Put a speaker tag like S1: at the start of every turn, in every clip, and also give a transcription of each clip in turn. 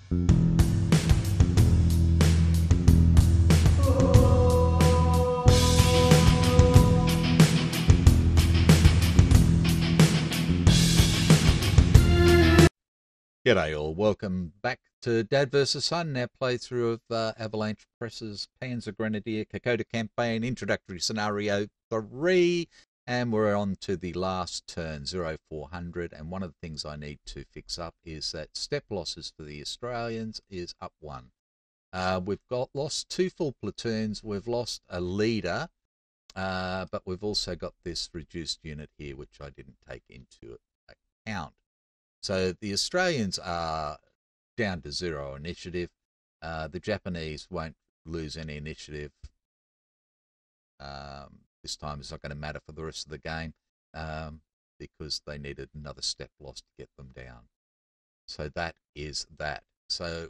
S1: G'day all, welcome back to Dad vs Son, our playthrough of Avalanche Press's Panzer Grenadier Kokoda Campaign Introductory Scenario 3, and we're on to the last turn, 0400, and one of the things I need to fix up is that step losses for the Australians is up 1. We've lost 2 full platoons, we've lost a leader, but we've also got this reduced unit here, which I didn't take into account. So the Australians are down to 0 initiative. The Japanese won't lose any initiative. This time it's not going to matter for the rest of the game because they needed another step loss to get them down. So that is that. So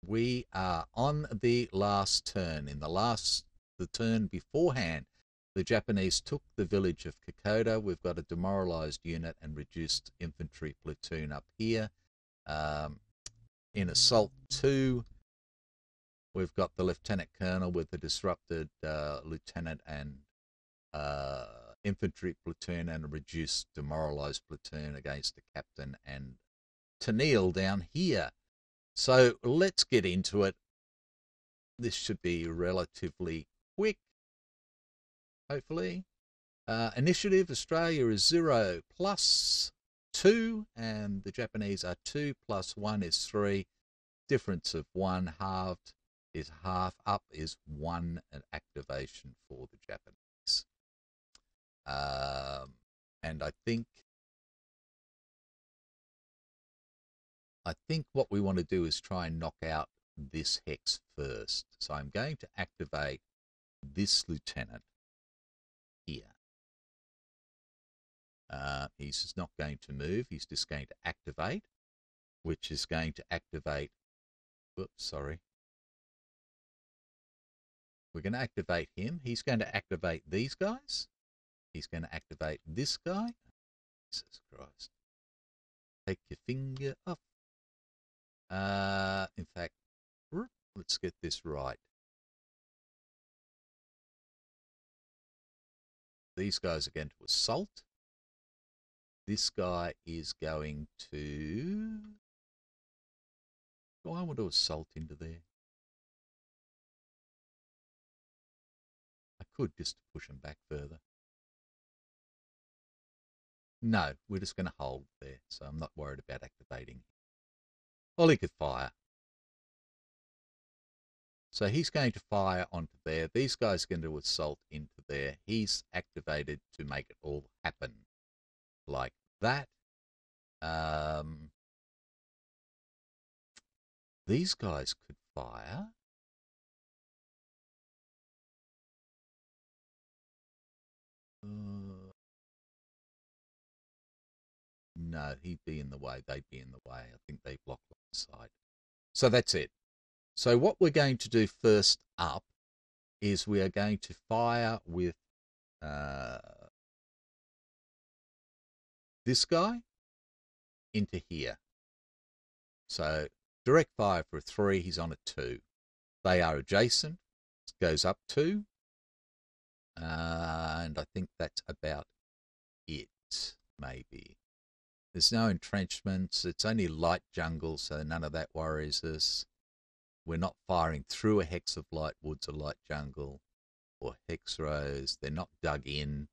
S1: we are on the last turn. In the turn beforehand, the Japanese took the village of Kokoda. We've got a demoralized unit and reduced infantry platoon up here. In Assault 2, we've got the Lieutenant Colonel with the disrupted lieutenant and infantry platoon and a reduced demoralized platoon against the captain and Tennille down here. So let's get into it. This should be relatively quick. Hopefully. Initiative, Australia is 0 plus 2, and the Japanese are 2 plus 1 is 3. Difference of 1 halved is half, up is 1 an activation for the Japanese. And I think what we want to do is try and knock out this hex first. So I'm going to activate this lieutenant here. He's not going to move, he's just going to activate, which is going to activate, whoops, sorry. We're going to activate him. He's going to activate these guys. He's going to activate this guy. Jesus Christ. Take your finger off. In fact, let's get this right. These guys are going to assault. This guy is going to... Do I want to assault into there? I could just push him back further. No, we're just going to hold there, so I'm not worried about activating. Well, he could fire. So he's going to fire onto there. These guys are going to assault into there. He's activated to make it all happen like that. These guys could fire. No, he'd be in the way. They'd be in the way. I think they block one side. So that's it. So what we're going to do first up is we are going to fire with this guy into here. So direct fire for a 3, he's on a 2. They are adjacent, it goes up 2. And I think that's about it, maybe. There's no entrenchments, it's only light jungle, so none of that worries us. We're not firing through a hex of light woods or light jungle or hex rows. They're not dug in.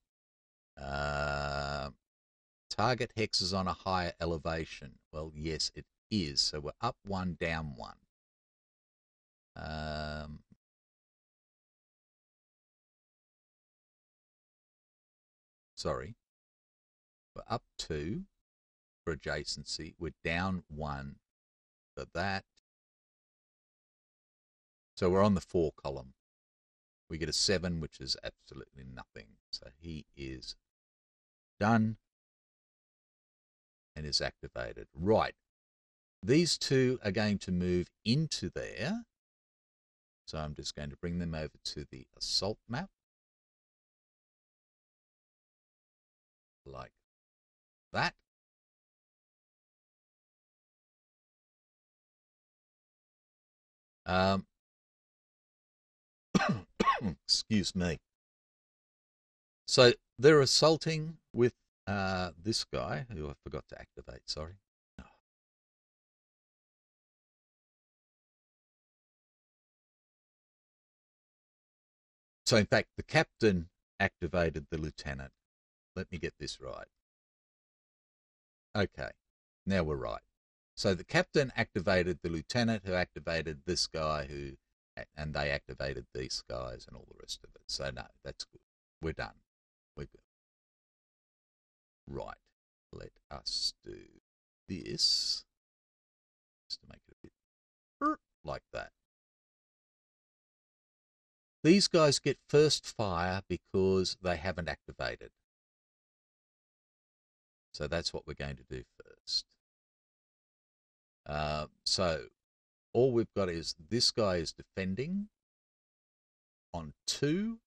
S1: Target hex is on a higher elevation. Well, yes, it is. So we're up 1, down 1. Sorry. We're up 2 for adjacency. We're down 1 for that. So we're on the 4 column. We get a 7, which is absolutely nothing. So he is done and is activated. Right. These two are going to move into there. So I'm just going to bring them over to the assault map. Like that. Um, excuse me. So they're assaulting with this guy who I forgot to activate. Sorry. So in fact, the captain activated the lieutenant. Let me get this right. Okay, now we're right. So the captain activated the lieutenant, who activated this guy, and they activated these guys and all the rest of it. So no, that's good. We're done. We're good. Right. Let us do this just to make it a bit like that. These guys get first fire because they haven't activated. So that's what we're going to do first. So all we've got is this guy is defending on 2,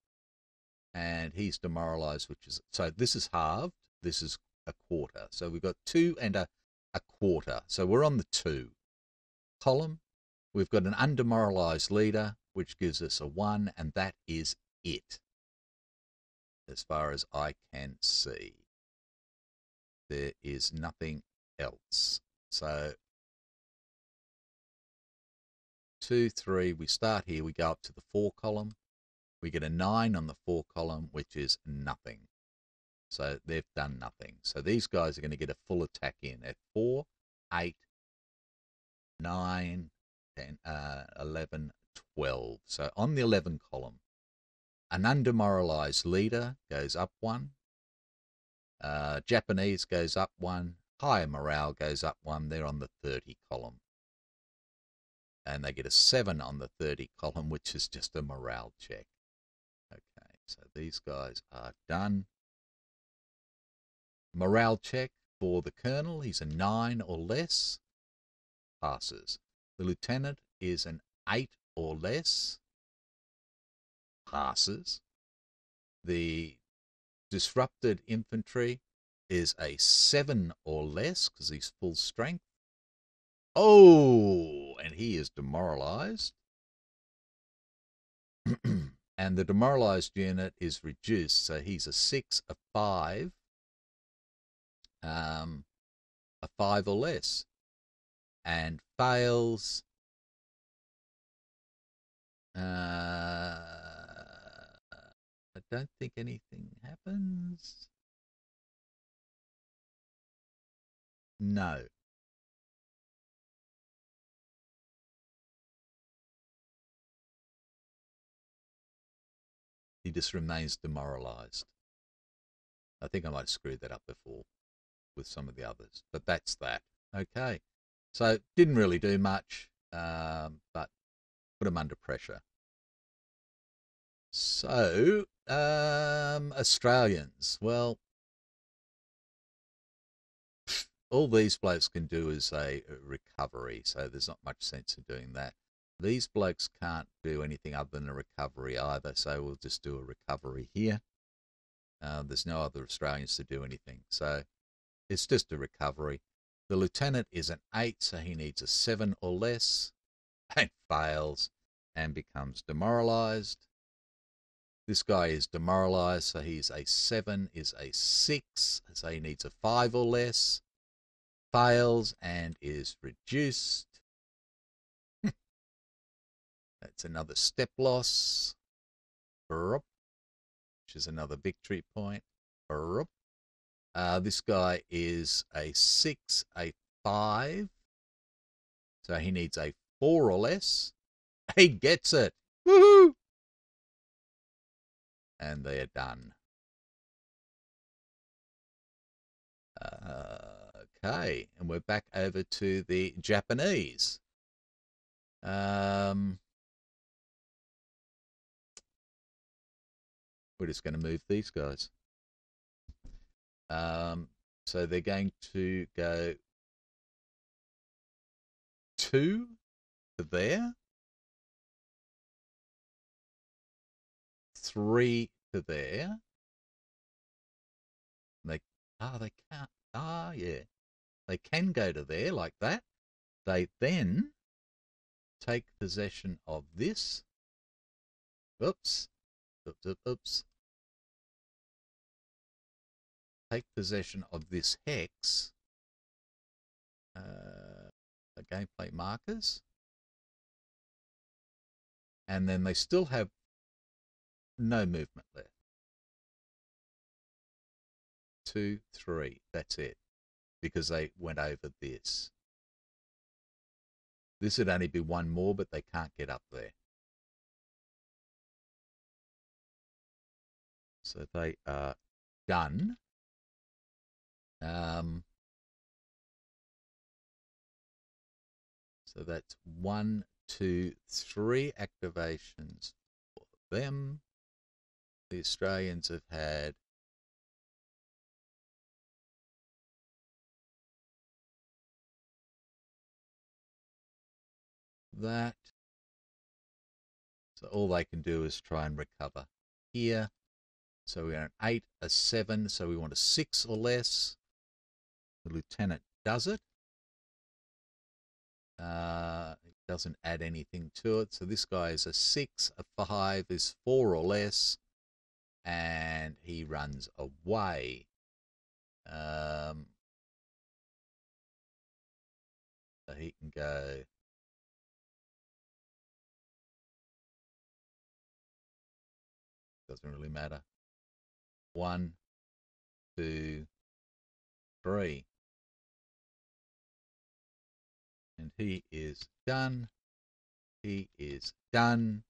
S1: and he's demoralized, which is, so this is halved, this is a quarter. So we've got 2 and a quarter. So we're on the 2 column. We've got an undemoralized leader, which gives us a 1, and that is it, as far as I can see. There is nothing else. So 2, 3, we start here, we go up to the 4 column. We get a 9 on the 4 column, which is nothing. So they've done nothing. So these guys are going to get a full attack in at 4, 8, 9, 10, 11, 12. So on the 11 column, an undemoralized leader goes up 1. Japanese goes up 1. Higher morale goes up 1. They're on the 30 column. And they get a 7 on the 30 column, which is just a morale check. Okay, so these guys are done. Morale check for the colonel, he's a 9 or less, passes. The lieutenant is an 8 or less, passes. The disrupted infantry is a 7 or less because he's full strength. Oh, and he is demoralized. And the demoralized unit is reduced, so he's a 6, a 5, a 5 or less, and fails. I don't think anything happens. No. He just remains demoralized. I think I might have screwed that up before with some of the others, but that's that. Okay. So didn't really do much, but put him under pressure. So, Australians. Well, all these blokes can do is a recovery, so there's not much sense in doing that. These blokes can't do anything other than a recovery either, so we'll just do a recovery here. There's no other Australians to do anything, so it's just a recovery. The lieutenant is an 8, so he needs a 7 or less, and fails and becomes demoralized. This guy is demoralized, so he's a 7, is a 6, so he needs a 5 or less, fails and is reduced. That's another step loss, which is another victory point. This guy is a 6, a 5, so he needs a 4 or less. He gets it. Woohoo! And they are done. Okay, and we're back over to the Japanese. We're just going to move these guys. So they're going to go 2 to there, 3 to there. They can't. Yeah, they can go to there like that. They then take possession of this. Oops. Oops, oops, oops. Take possession of this hex. The gameplay markers. And then they still have no movement left. 2, 3. That's it. Because they went over this. This would only be one more, but they can't get up there. So they are done. So that's 1, 2, 3 activations for them. The Australians have had that. So all they can do is try and recover here. So we're an 8, a 7, so we want a 6 or less. The lieutenant does it. It doesn't add anything to it. So this guy is a 6, a 5 is 4 or less, and he runs away. So he can go. Doesn't really matter. 1, 2, 3. And he is done. He is done.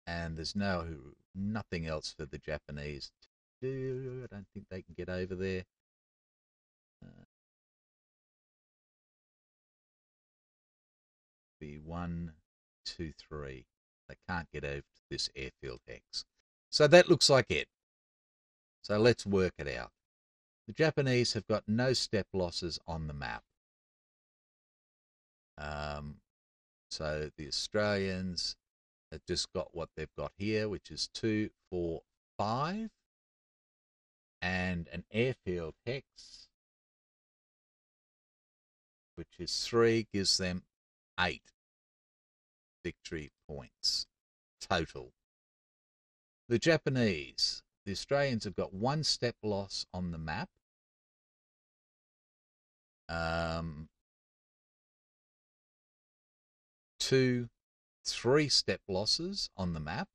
S1: And there's nothing else for the Japanese to do. I don't think they can get over there. Be 1, 2, 3. They can't get over to this airfield hex. So that looks like it. So let's work it out. The Japanese have got no step losses on the map. So the Australians have just got what they've got here, which is 2, 4, 5. And an airfield hex, which is 3, gives them 8 victory points total. The Japanese, the Australians have got 1 step loss on the map. 2, 3 step losses on the map.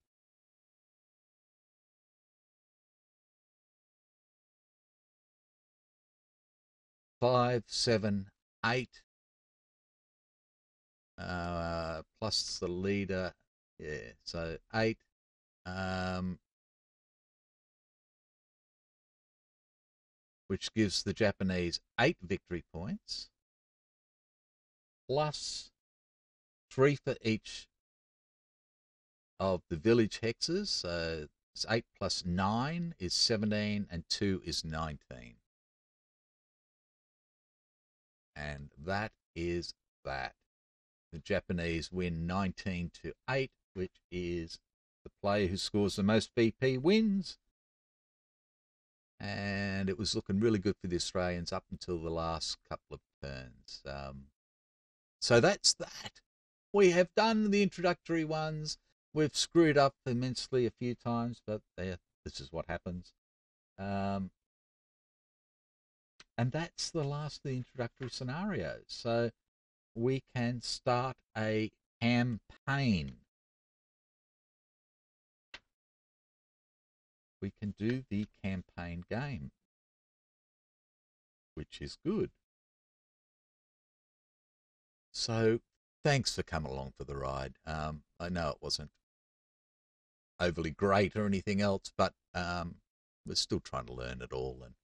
S1: 5, 7, 8. Plus the leader. Yeah, so 8. Which gives the Japanese 8 victory points. Plus 3 for each of the village hexes. So it's 8 plus 9 is 17, and 2 is 19. And that is that. The Japanese win 19-8, which is the player who scores the most VP wins. And it was looking really good for the Australians up until the last couple of turns. So that's that. We have done the introductory ones. We've screwed up immensely a few times, but this is what happens. And that's the last of the introductory scenarios. So we can start a campaign. We can do the campaign game, which is good. So thanks for coming along for the ride. I know it wasn't overly great or anything else, but we're still trying to learn it all and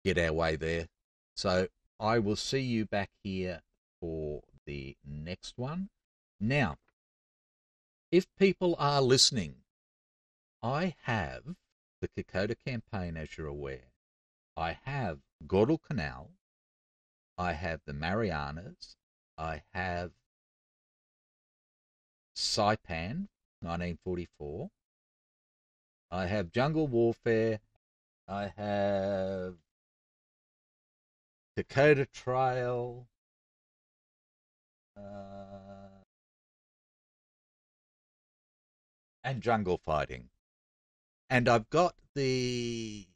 S1: get our way there. So I will see you back here for the next one. Now, if people are listening, I have the Kokoda Campaign, as you're aware. I have Guadalcanal. I have the Marianas. I have Saipan, 1944. I have Jungle Warfare. I have Kokoda Trail. and jungle fighting. And I've got the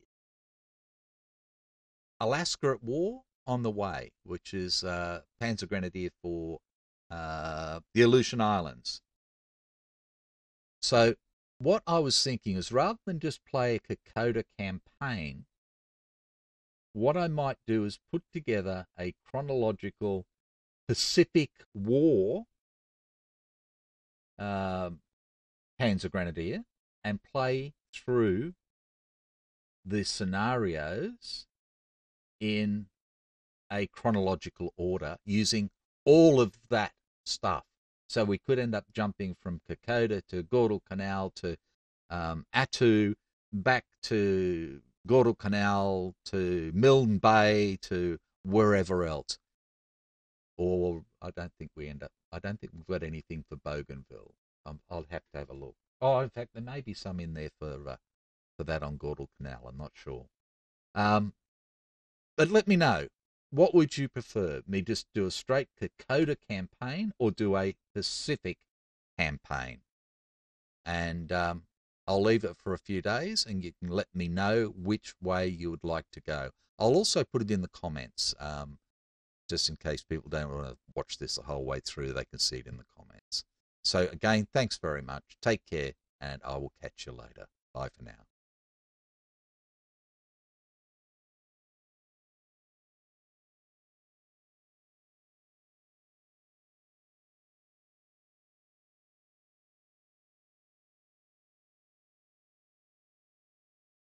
S1: Alaska at War on the way, which is Panzer Grenadier for the Aleutian Islands. So what I was thinking is rather than just play a Kokoda campaign, what I might do is put together a chronological Pacific War Panzer Grenadier and play through the scenarios in a chronological order using all of that stuff. So we could end up jumping from Kokoda to Guadalcanal to Attu, back to Guadalcanal to Milne Bay to wherever else. Or I don't think we've got anything for Bougainville. I'll have to have a look. Oh, in fact, there may be some in there for that on Guadalcanal. I'm not sure. But let me know. What would you prefer? Me just do a straight Kokoda campaign or do a Pacific campaign? And I'll leave it for a few days and you can let me know which way you would like to go. I'll also put it in the comments, just in case people don't want to watch this the whole way through. They can see it in the comments. So again, thanks very much. Take care and I will catch you later. Bye for now.